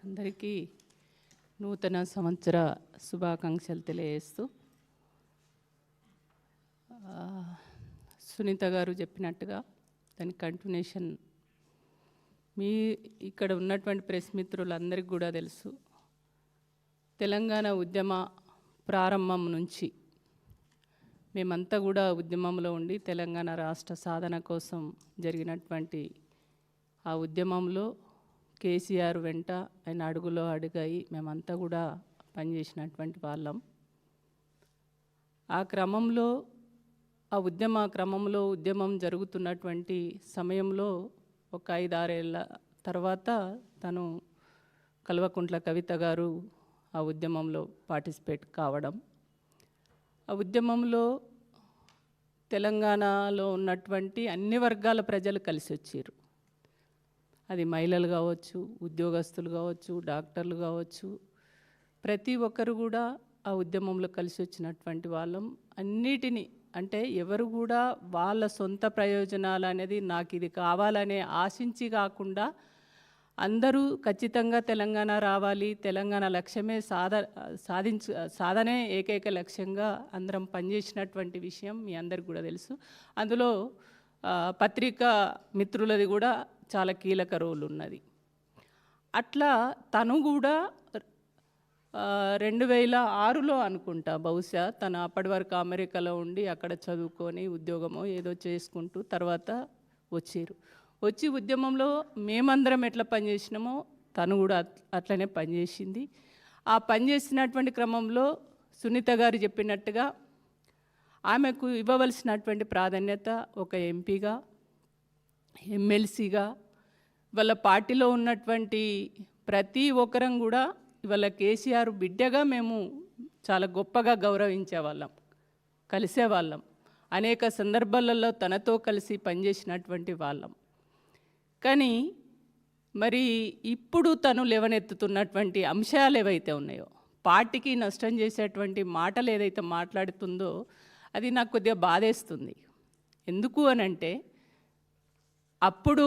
అందరికీ నూతన సంవత్సర శుభాకాంక్షలు తెలియజేస్తూ సునీత గారు చెప్పినట్టుగా దాని కంటిన్యూషన్ మీ ఇక్కడ ఉన్నటువంటి ప్రెస్ మిత్రులందరికీ కూడా తెలుసు. తెలంగాణ ఉద్యమ ప్రారంభం నుంచి మేమంతా కూడా ఉద్యమంలో ఉండి తెలంగాణ రాష్ట్ర సాధన కోసం జరిగినటువంటి ఆ ఉద్యమంలో కేసీఆర్ వెంట ఆయన అడుగులో అడుగాయి మేమంతా కూడా పనిచేసినటువంటి వాళ్ళం. ఆ క్రమంలో ఉద్యమం జరుగుతున్నటువంటి సమయంలో ఒక 5-6 ఏళ్ళ తర్వాత తను కల్వకుంట్ల కవిత గారు ఆ ఉద్యమంలో పార్టిసిపేట్ కావడం, ఆ ఉద్యమంలో తెలంగాణలో ఉన్నటువంటి అన్ని వర్గాల ప్రజలు కలిసి వచ్చారు. అది మహిళలు కావచ్చు, ఉద్యోగస్తులు కావచ్చు, డాక్టర్లు కావచ్చు, ప్రతి ఒక్కరు కూడా ఆ ఉద్యమంలో కలిసి వచ్చినటువంటి వాళ్ళం. అన్నిటినీ అంటే ఎవరు కూడా వాళ్ళ సొంత ప్రయోజనాలు అనేది నాకు ఇది కావాలనే ఆశించి కాకుండా అందరూ ఖచ్చితంగా తెలంగాణ రావాలి, తెలంగాణ లక్ష్యమే సాధనే ఏకైక లక్ష్యంగా అందరం పనిచేసినటువంటి విషయం మీ అందరికి కూడా తెలుసు. అందులో పత్రికా మిత్రులది కూడా చాలా కీలక రోల్ ఉన్నది. అట్లా తను కూడా 2006లో అనుకుంటా బహుశా తను అప్పటి వరకు అమెరికాలో ఉండి అక్కడ చదువుకొని ఉద్యోగమో ఏదో చేసుకుంటూ తర్వాత వచ్చి ఉద్యమంలో మేమందరం ఎట్లా పనిచేసినామో తను కూడా అట్లనే పనిచేసింది. ఆ పనిచేసినటువంటి క్రమంలో సునీత గారు చెప్పినట్టుగా ఆమెకు ఇవ్వవలసినటువంటి ప్రాధాన్యత ఒక ఎంపీగా, ఎమ్మెల్సీగా, వాళ్ళ పార్టీలో ఉన్నటువంటి ప్రతి ఒక్కరం కూడా ఇవాళ కేసీఆర్ బిడ్డగా మేము చాలా గొప్పగా గౌరవించేవాళ్ళం, కలిసేవాళ్ళం. అనేక సందర్భాలలో తనతో కలిసి పనిచేసినటువంటి వాళ్ళం. కానీ మరి ఇప్పుడు తను లేవనెత్తుతున్నటువంటి అంశాలు ఏవైతే ఉన్నాయో, పార్టీకి నష్టం చేసేటువంటి మాటలు ఏదైతే మాట్లాడుతుందో అది నాకు కొద్దిగా బాధేస్తుంది. ఎందుకు అనంటే అప్పుడు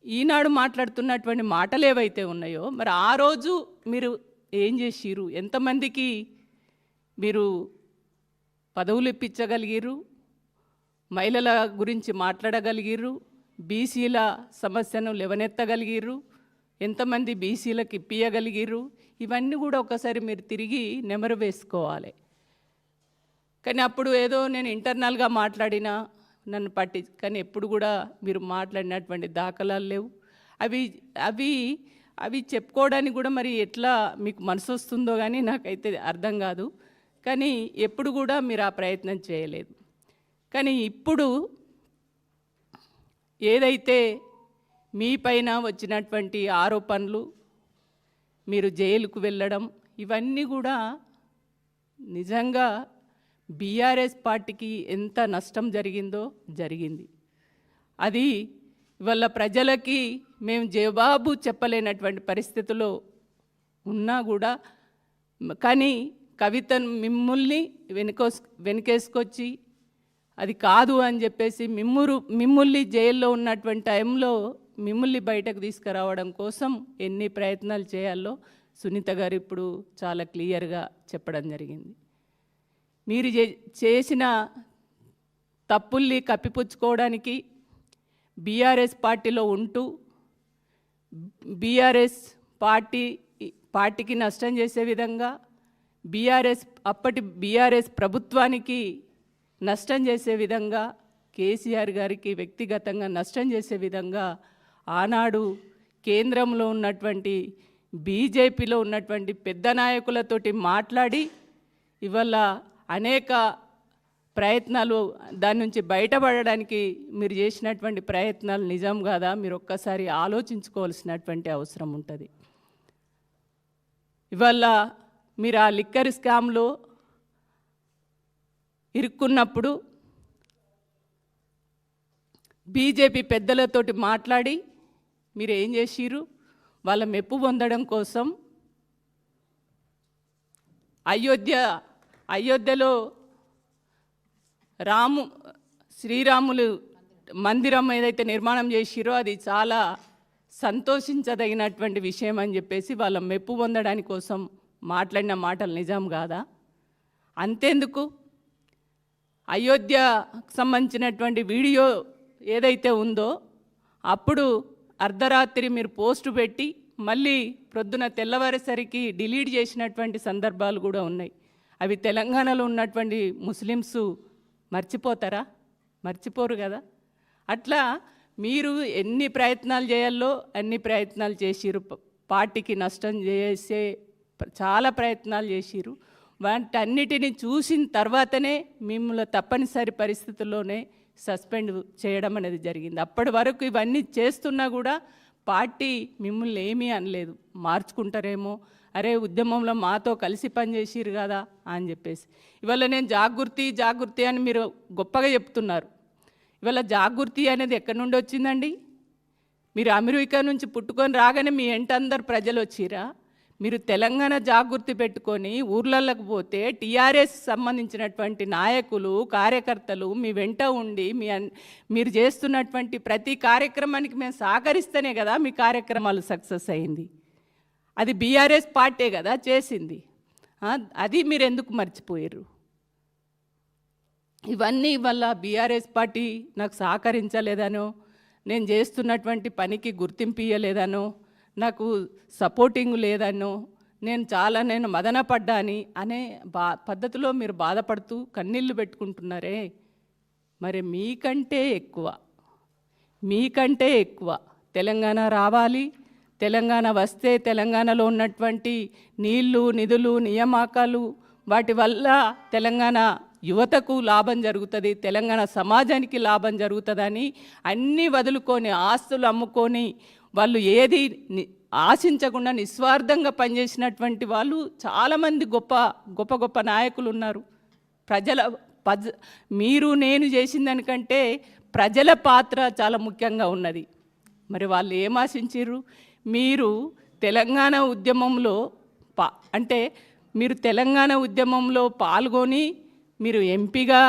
ఈనాడు మాట్లాడుతున్నటువంటి మాటలు ఏవైతే ఉన్నాయో మరి ఆ రోజు మీరు ఏం చేసిరు, ఎంతమందికి మీరు పదవులు ఇప్పించగలిగిరు, మహిళల గురించి మాట్లాడగలిగిరు, బీసీల సమస్యను లేవనెత్తగలిగిరు, ఎంతమంది బీసీలకు ఇప్పించగలిగిరు, ఇవన్నీ కూడా ఒకసారి మీరు తిరిగి నెమరు వేసుకోవాలి. కానీ అప్పుడు ఏదో నేను ఇంటర్నల్గా మాట్లాడినా నన్ను కానీ ఎప్పుడు కూడా మీరు మాట్లాడినటువంటి దాఖలాలు లేవు. అవి చెప్పుకోవడానికి కూడా మరి ఎట్లా మీకు మనసు వస్తుందో కానీ నాకైతే అర్థం కాదు. కానీ ఎప్పుడు కూడా మీరు ఆ ప్రయత్నం చేయలేదు. కానీ ఇప్పుడు ఏదైతే మీ పైన వచ్చినటువంటి ఆరోపణలు, మీరు జైలుకు వెళ్ళడం, ఇవన్నీ కూడా నిజంగా బీఆర్ఎస్ పార్టీకి ఎంత నష్టం జరిగింది. అది ఇవాళ ప్రజలకి మేము జవాబు చెప్పలేనటువంటి పరిస్థితిలో ఉన్నా కూడా, కానీ కవితను మిమ్మల్ని వెనకేసుకొచ్చి అది కాదు అని చెప్పేసి మిమ్మల్ని జైల్లో ఉన్నటువంటి టైంలో మిమ్మల్ని బయటకు తీసుకురావడం కోసం ఎన్ని ప్రయత్నాలు చేయాలో సునీత గారు ఇప్పుడు చాలా క్లియర్గా చెప్పడం జరిగింది. మీరు చేసిన తప్పుల్ని కప్పిపుచ్చుకోవడానికి బీఆర్ఎస్ పార్టీలో ఉంటూ బీఆర్ఎస్ పార్టీకి నష్టం చేసే విధంగా, అప్పటి బీఆర్ఎస్ ప్రభుత్వానికి నష్టం చేసే విధంగా, కేసీఆర్ గారికి వ్యక్తిగతంగా నష్టం చేసే విధంగా ఆనాడు కేంద్రంలో ఉన్నటువంటి బీజేపీలో ఉన్నటువంటి పెద్ద నాయకులతోటి మాట్లాడి ఇవాళ అనేక ప్రయత్నాలు దాని నుంచి బయటపడడానికి మీరు చేసినటువంటి ప్రయత్నాలు నిజం కాదా మీరు ఒక్కసారి ఆలోచించుకోవాల్సినటువంటి అవసరం ఉంటుంది. ఇవాళ మీరు ఆ లిక్కర్ స్కామ్లో ఇరుక్కున్నప్పుడు బీజేపీ పెద్దలతోటి మాట్లాడి మీరు ఏం చేసిరు, వాళ్ళ మెప్పు పొందడం కోసం అయోధ్యలో శ్రీరాములు మందిరం ఏదైతే నిర్మాణం చేసిరో అది చాలా సంతోషించదగినటువంటి విషయం అని చెప్పేసి వాళ్ళ మెప్పు పొందడానికి కోసం మాట్లాడిన మాటలు నిజం కాదా? అంతేందుకు అయోధ్యకు సంబంధించినటువంటి వీడియో ఏదైతే ఉందో అప్పుడు అర్ధరాత్రి మీరు పోస్టు పెట్టి మళ్ళీ ప్రొద్దున తెల్లవారేసరికి డిలీట్ చేసినటువంటి సందర్భాలు కూడా ఉన్నాయి. అవి తెలంగాణలో ఉన్నటువంటి ముస్లిమ్స్ మర్చిపోతారా? మర్చిపోరు కదా. అట్లా మీరు ఎన్ని ప్రయత్నాలు చేయాలో అన్ని ప్రయత్నాలు చేసిరు, పార్టీకి నష్టం చేసే చాలా ప్రయత్నాలు చేసిరు. వాటన్నిటిని చూసిన తర్వాతనే మిమ్మల్ని తప్పనిసరి పరిస్థితుల్లోనే సస్పెండ్ చేయడం అనేది జరిగింది. అప్పటి వరకు ఇవన్నీ చేస్తున్నా కూడా పార్టీ మిమ్మల్ని ఏమీ అనలేదు. మార్చుకుంటారేమో, అరే ఉద్యమంలో మాతో కలిసి పనిచేసిరు కదా అని చెప్పేసి. ఇవాళ నేను జాగృతి అని మీరు గొప్పగా చెప్తున్నారు. ఇవాళ జాగృతి అనేది ఎక్కడి నుండి వచ్చిందండి? మీరు అమెరికా నుంచి పుట్టుకొని రాగానే మీ ఎంట అందరు ప్రజలు వచ్చిరా? మీరు తెలంగాణ జాగృతి పెట్టుకొని ఊర్లలోకి పోతే టీఆర్ఎస్ సంబంధించినటువంటి నాయకులు కార్యకర్తలు మీ వెంట ఉండి మీరు చేస్తున్నటువంటి ప్రతి కార్యక్రమానికి మేము సహకరిస్తేనే కదా మీ కార్యక్రమాలు సక్సెస్ అయింది. అది బీఆర్ఎస్ పార్టీ కదా చేసింది. అది మీరు ఎందుకు మర్చిపోయారు? ఇవన్నీ వల్ల బీఆర్ఎస్ పార్టీ నాకు సహకరించలేదనో, నేను చేస్తున్నటువంటి పనికి గుర్తింపు ఇవ్వలేదనో, నాకు సపోర్టింగ్ లేదనో, నేను మదనపడ్డాని అనే పద్ధతిలో మీరు బాధపడుతూ కన్నీళ్ళు పెట్టుకుంటున్నారే. మరి మీకంటే ఎక్కువ తెలంగాణ రావాలి. తెలంగాణ వస్తే తెలంగాణలో ఉన్నటువంటి నీళ్లు, నిధులు, నియామకాలు వాటి వల్ల తెలంగాణ యువతకు లాభం జరుగుతుంది, తెలంగాణ సమాజానికి లాభం జరుగుతుందని అన్నీ వదులుకొని ఆస్తులు అమ్ముకొని వాళ్ళు ఏది ఆశించకుండా నిస్వార్థంగా పనిచేసినటువంటి వాళ్ళు చాలామంది గొప్ప నాయకులు ఉన్నారు. మీరు నేను చేసిన దానికంటే ప్రజల పాత్ర చాలా ముఖ్యంగా ఉన్నది. మరి వాళ్ళు ఏం ఆశించారు? మీరు తెలంగాణ ఉద్యమంలో మీరు తెలంగాణ ఉద్యమంలో పాల్గొని మీరు ఎంపీగా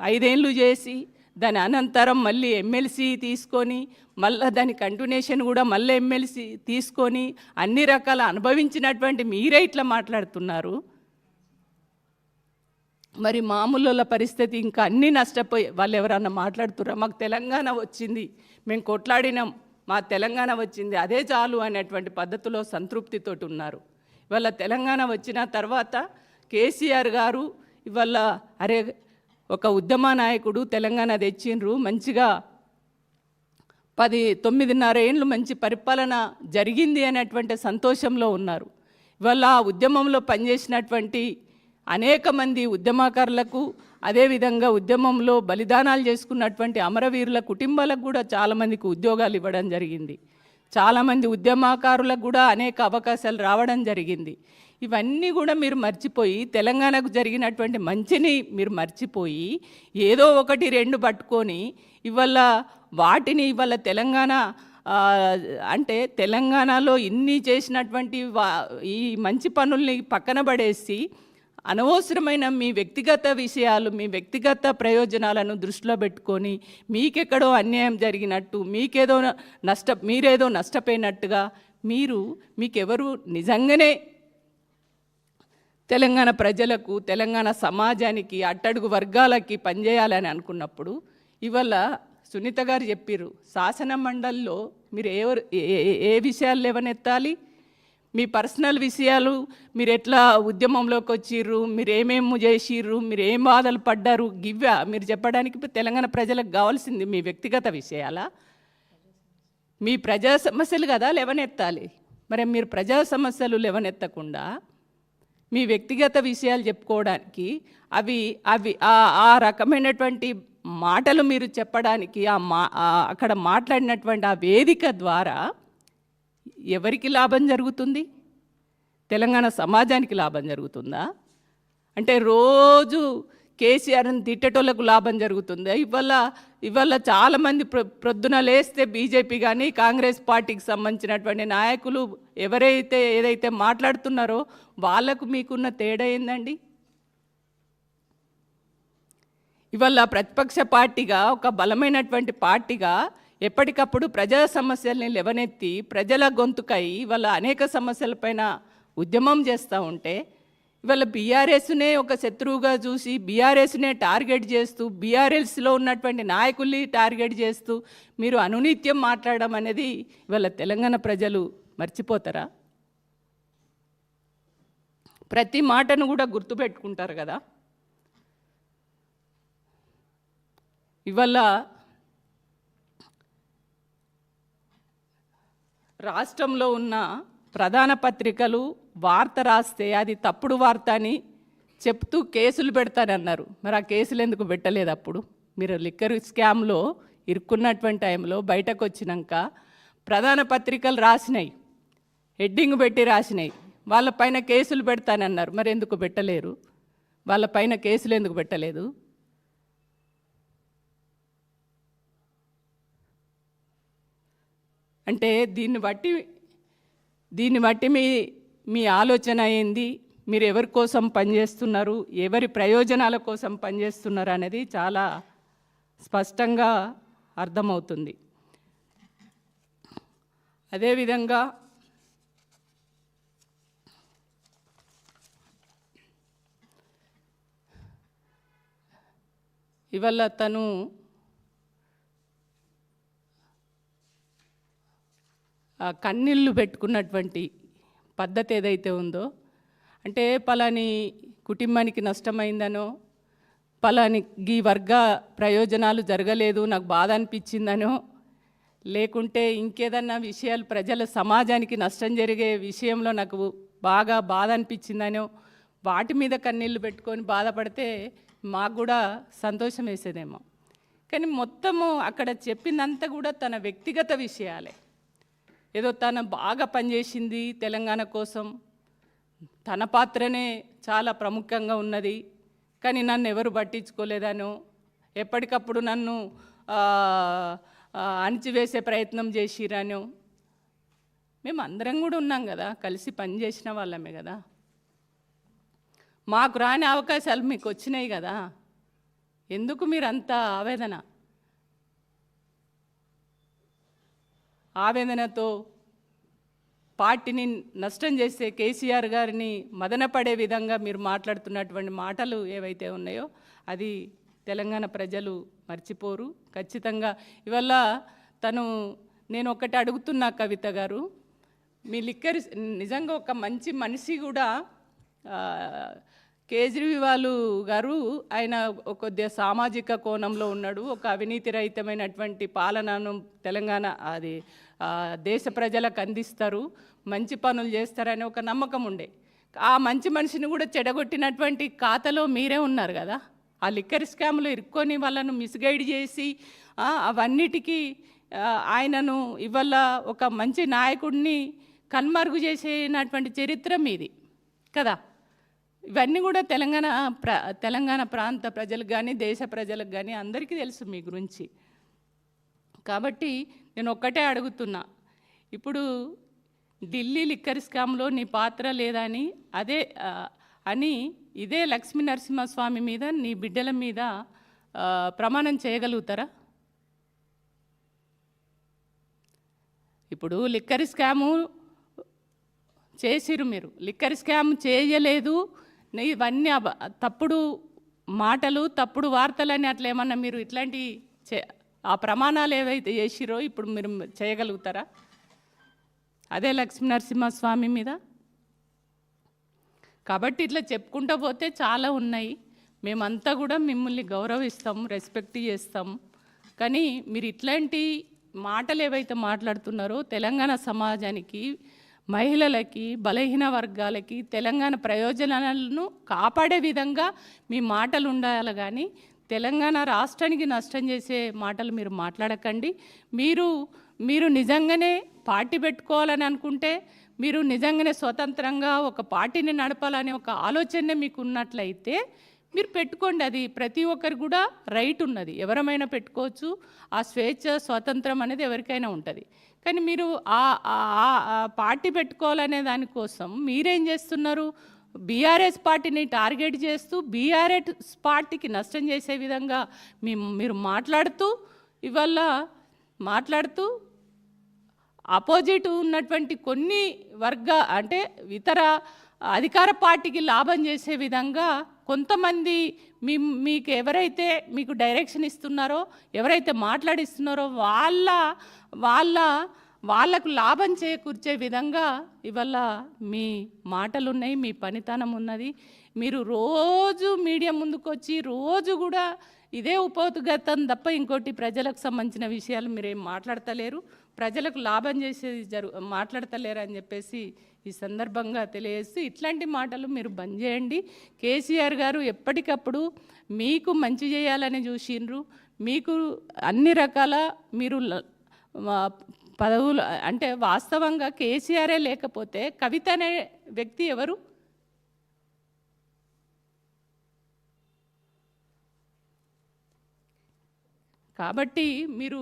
5 ఏళ్ళు చేసి దాని అనంతరం మళ్ళీ ఎమ్మెల్సీ తీసుకొని మళ్ళీ దాని కంటిన్యూషన్ కూడా మళ్ళీ ఎమ్మెల్సీ తీసుకొని అన్ని రకాల అనుభవించినటువంటి మీరే ఇట్లా మాట్లాడుతున్నారు. మరి మామూలుల పరిస్థితి ఇంకా అన్నీ నష్టపోయి వాళ్ళు ఎవరన్నా మాట్లాడుతుర్రా? మాకు తెలంగాణ వచ్చింది, మేము కొట్లాడినాం, మా తెలంగాణ వచ్చింది, అదే చాలు అనేటువంటి పద్ధతిలో సంతృప్తితోటి ఉన్నారు. ఇవాళ తెలంగాణ వచ్చిన తర్వాత కేసీఆర్ గారు ఇవాళ అరే ఒక ఉద్యమ నాయకుడు తెలంగాణ తెచ్చిండ్రు, మంచిగా 9.5 ఏళ్ళు మంచి పరిపాలన జరిగింది అనేటువంటి సంతోషంలో ఉన్నారు. ఇవాళ ఆ ఉద్యమంలో పనిచేసినటువంటి అనేక మంది ఉద్యమకారులకు, అదేవిధంగా ఉద్యమంలో బలిదానాలు చేసుకున్నటువంటి అమరవీరుల కుటుంబాలకు కూడా చాలామందికి ఉద్యోగాలు ఇవ్వడం జరిగింది. చాలామంది ఉద్యమకారులకు కూడా అనేక అవకాశాలు రావడం జరిగింది. ఇవన్నీ కూడా మీరు మర్చిపోయి తెలంగాణకు జరిగినటువంటి మంచిని మీరు మర్చిపోయి ఏదో 1-2 పట్టుకొని ఇవాళ తెలంగాణ అంటే తెలంగాణలో ఇన్ని చేసినటువంటి ఈ మంచి పనుల్ని పక్కన పడేసి అనవసరమైన మీ వ్యక్తిగత విషయాలు, మీ వ్యక్తిగత ప్రయోజనాలను దృష్టిలో పెట్టుకొని మీకెక్కడో అన్యాయం జరిగినట్టు, మీరేదో నష్టపోయినట్టుగా మీకెవరు నిజంగానే తెలంగాణ ప్రజలకు, తెలంగాణ సమాజానికి, అట్టడుగు వర్గాలకి పనిచేయాలని అనుకున్నప్పుడు ఇవాళ సునీత గారు చెప్పారు, శాసన మండలిలో మీరు ఏ విషయాలు లేవనెత్తాలి? మీ పర్సనల్ విషయాలు, మీరు ఎట్లా ఉద్యమంలోకి వచ్చిర్రు, మీరు ఏమేమి చేసిర్రు, మీరు ఏం బాధలు పడ్డారు, మీరు చెప్పడానికి తెలంగాణ ప్రజలకు కావాల్సింది మీ వ్యక్తిగత విషయాలా? మీ ప్రజా సమస్యలు కదా లేవనెత్తాలి. మరి మీరు ప్రజా సమస్యలు లేవనెత్తకుండా మీ వ్యక్తిగత విషయాలు చెప్పుకోవడానికి ఆ రకమైనటువంటి మాటలు మీరు చెప్పడానికి అక్కడ మాట్లాడినటువంటి ఆ వేదిక ద్వారా ఎవరికి లాభం జరుగుతుంది? తెలంగాణ సమాజానికి లాభం జరుగుతుందా? అంటే రోజు కేసీఆర్ని తిట్టేటోళ్ళకు లాభం జరుగుతుందా? ఇవాళ చాలామంది ప్రొద్దున లేస్తే బీజేపీ కానీ కాంగ్రెస్ పార్టీకి సంబంధించినటువంటి నాయకులు ఏదైతే మాట్లాడుతున్నారో వాళ్ళకు మీకున్న తేడా ఏందండి? ఇవాళ ప్రతిపక్ష పార్టీగా, ఒక బలమైనటువంటి పార్టీగా ఎప్పటికప్పుడు ప్రజా సమస్యల్ని లేవనెత్తి ప్రజల గొంతుకై ఇవాళ అనేక సమస్యలపైన ఉద్యమం చేస్తూ ఉంటే ఇవాళ బీఆర్ఎస్నే ఒక శత్రువుగా చూసి బీఆర్ఎస్నే టార్గెట్ చేస్తూ బీఆర్ఎస్లో ఉన్నటువంటి నాయకుల్ని టార్గెట్ చేస్తూ మీరు అనునిత్యం మాట్లాడడం అనేది ఇవాళ తెలంగాణ ప్రజలు మర్చిపోతారా? ప్రతి మాటను కూడా గుర్తుపెట్టుకుంటారు కదా. ఇవాళ రాష్ట్రంలో ఉన్న ప్రధాన పత్రికలు వార్త రాస్తే అది తప్పుడు వార్త అని చెప్తూ కేసులు పెడతానన్నారు. మరి ఆ కేసులు ఎందుకు పెట్టలేదు? అప్పుడు మీరు లిక్కర్ స్కామ్లో ఇరుక్కున్నటువంటి టైంలో బయటకు వచ్చినాక ప్రధాన పత్రికలు రాసినాయి, హెడ్డింగ్ పెట్టి రాసినాయి, వాళ్ళపైన కేసులు పెడతానన్నారు. మరి ఎందుకు పెట్టలేరు? వాళ్ళపైన కేసులు ఎందుకు పెట్టలేదు? అంటే దీన్ని బట్టి మీ ఆలోచన ఏంది? మీరు ఎవరి కోసం పనిచేస్తున్నారు, ఎవరి ప్రయోజనాల కోసం పనిచేస్తున్నారు అనేది చాలా స్పష్టంగా అర్థమవుతుంది. అదేవిధంగా ఇవాళ తను కన్నీళ్ళు పెట్టుకున్నటువంటి పద్ధతి ఏదైతే ఉందో, అంటే పలాని కుటుంబానికి నష్టమైందనో, పలాని ఈ వర్గ ప్రయోజనాలు జరగలేదు నాకు బాధ అనిపించిందనో, లేకుంటే ఇంకేదన్నా విషయాలు ప్రజల సమాజానికి నష్టం జరిగే విషయంలో నాకు బాగా బాధ అనిపించిందనో వాటి మీద కన్నీళ్ళు పెట్టుకొని బాధపడితే మాకు కూడా సంతోషం వేసేదేమో. కానీ మొత్తము అక్కడ చెప్పిందంతా కూడా తన వ్యక్తిగత విషయాలే. ఏదో తను బాగా పనిచేసింది తెలంగాణ కోసం, తన పాత్రనే చాలా ప్రముఖంగా ఉన్నది, కానీ నన్ను ఎవరు పట్టించుకోలేదనో, ఎప్పటికప్పుడు నన్ను అణిచివేసే ప్రయత్నం చేసిరనో. మేము అందరం కూడా ఉన్నాం కదా, కలిసి పనిచేసిన వాళ్ళమే కదా. మాకు రాని అవకాశాలు మీకు వచ్చినాయి కదా, ఎందుకు మీరు అంత ఆవేదనతో పార్టీని నష్టం చేసే కేసీఆర్ గారిని మదనపడే విధంగా మీరు మాట్లాడుతున్నటువంటి మాటలు ఏవైతే ఉన్నాయో అది తెలంగాణ ప్రజలు మర్చిపోరు ఖచ్చితంగా. ఇవాళ నేను ఒకటి అడుగుతున్నా కవిత గారు, మీ లిక్కర్ నిజంగా ఒక మంచి మనిషి కూడా కేజ్రీవాల్ గారు ఆయన కొద్దిగా సామాజిక కోణంలో ఉన్నాడు, ఒక అవినీతి రహితమైనటువంటి పాలనను తెలంగాణ అది దేశ ప్రజలకు అందిస్తారు, మంచి పనులు చేస్తారని ఒక నమ్మకం ఉండే. ఆ మంచి మనిషిని కూడా చెడగొట్టినటువంటి ఖాతాలో మీరే ఉన్నారు కదా. ఆ లిక్కర్ స్కామ్లో ఇరుక్కొని వాళ్ళను మిస్గైడ్ చేసి అవన్నిటికీ ఆయనను ఇవాళ ఒక మంచి నాయకుడిని కన్మరుగు చేసేనటువంటి చరిత్ర మీది కదా. ఇవన్నీ కూడా తెలంగాణ ప్రాంత ప్రజలకు కానీ దేశ ప్రజలకు కానీ అందరికీ తెలుసు మీ గురించి. కాబట్టి నేను ఒక్కటే అడుగుతున్నా, ఇప్పుడు ఢిల్లీ లిక్కర్ స్కామ్లో నీ పాత్ర లేదని ఇదే లక్ష్మీ నరసింహస్వామి మీద నీ బిడ్డల మీద ప్రమాణం చేయగలుగుతారా? ఇప్పుడు లిక్కర్ స్కాము చేసిరు, మీరు లిక్కర్ స్కామ్ చేయలేదు, ఇవన్నీ తప్పుడు మాటలు తప్పుడు వార్తలని అట్లా ఏమన్నా మీరు ఇట్లాంటి ఆ ప్రమాణాలు ఏవైతే చేసిరో ఇప్పుడు మీరు చేయగలుగుతారా అదే లక్ష్మీ నరసింహస్వామి మీద? కాబట్టి ఇట్లా చెప్పుకుంటూ పోతే చాలా ఉన్నాయి. మేమంతా కూడా మిమ్మల్ని గౌరవిస్తాం, రెస్పెక్ట్ చేస్తాం. కానీ మీరు ఇట్లాంటి మాటలు ఏవైతే మాట్లాడుతున్నారో తెలంగాణ సమాజానికి, మహిళలకి, బలహీన వర్గాలకి తెలంగాణ ప్రయోజనాలను కాపాడే విధంగా మీ మాటలు ఉండాలి. కానీ తెలంగాణ రాష్ట్రానికి నష్టం చేసే మాటలు మీరు మాట్లాడకండి. మీరు నిజంగానే పార్టీ పెట్టుకోవాలని అనుకుంటే, మీరు నిజంగానే స్వతంత్రంగా ఒక పార్టీని నడపాలనే ఒక ఆలోచన మీకు ఉన్నట్లయితే మీరు పెట్టుకోండి. అది ప్రతి ఒక్కరు కూడా రైట్ ఉన్నది, ఎవరమైనా పెట్టుకోవచ్చు. ఆ స్వేచ్ఛ స్వాతంత్రం అనేది ఎవరికైనా ఉంటుంది. కానీ మీరు ఆ పార్టీ పెట్టుకోవాలనే దానికోసం మీరేం చేస్తున్నారు? బీఆర్ఎస్ పార్టీని టార్గెట్ చేస్తూ బీఆర్ఎస్ పార్టీకి నష్టం చేసే విధంగా మీరు మాట్లాడుతూ ఇవాళ మాట్లాడుతూ అపోజిట్ ఉన్నటువంటి కొన్ని అంటే ఇతర అధికార పార్టీకి లాభం చేసే విధంగా కొంతమంది మీకు ఎవరైతే మీకు డైరెక్షన్ ఇస్తున్నారో, ఎవరైతే మాట్లాడిస్తున్నారో వాళ్ళకు లాభం చేకూర్చే విధంగా ఇవాళ మీ మాటలు ఉన్నాయి, మీ పనితనం ఉన్నది. మీరు రోజు మీడియా ముందుకు వచ్చి రోజు కూడా ఇదే ఉపోద్ఘాతం తప్ప ఇంకోటి ప్రజలకు సంబంధించిన విషయాలు మీరేం మాట్లాడతలేరు, ప్రజలకు లాభం చేసేది మాట్లాడతలేరు అని చెప్పేసి ఈ సందర్భంగా తెలియజేస్తూ ఇట్లాంటి మాటలు మీరు బంద్ చేయండి. కేసీఆర్ గారు ఎప్పటికప్పుడు మీకు మంచి చేయాలని చూసిండ్రు. మీకు అన్ని రకాల మీరు పదవులు అంటే వాస్తవంగా కేసీఆరే లేకపోతే కవిత అనే వ్యక్తి ఎవరు? కాబట్టి మీరు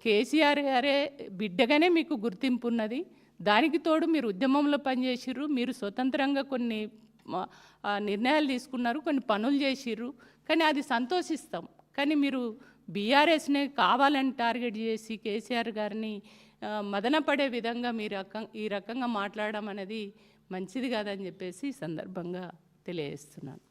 కేసీఆర్ గారే బిడ్డగానే మీకు గుర్తింపు ఉన్నది. దానికి తోడు మీరు ఉద్యమంలో పనిచేసిర్రు, మీరు స్వతంత్రంగా కొన్ని నిర్ణయాలు తీసుకున్నారు, కొన్ని పనులు చేసిర్రు. కానీ అది సంతోషిస్తాం. కానీ మీరు బీఆర్ఎస్ని కావాలని టార్గెట్ చేసి కేసీఆర్ గారిని మదనపడే విధంగా మీరు ఈ రకంగా మాట్లాడడం అనేది మంచిది కాదని చెప్పేసి ఈ సందర్భంగా తెలియజేస్తున్నాను.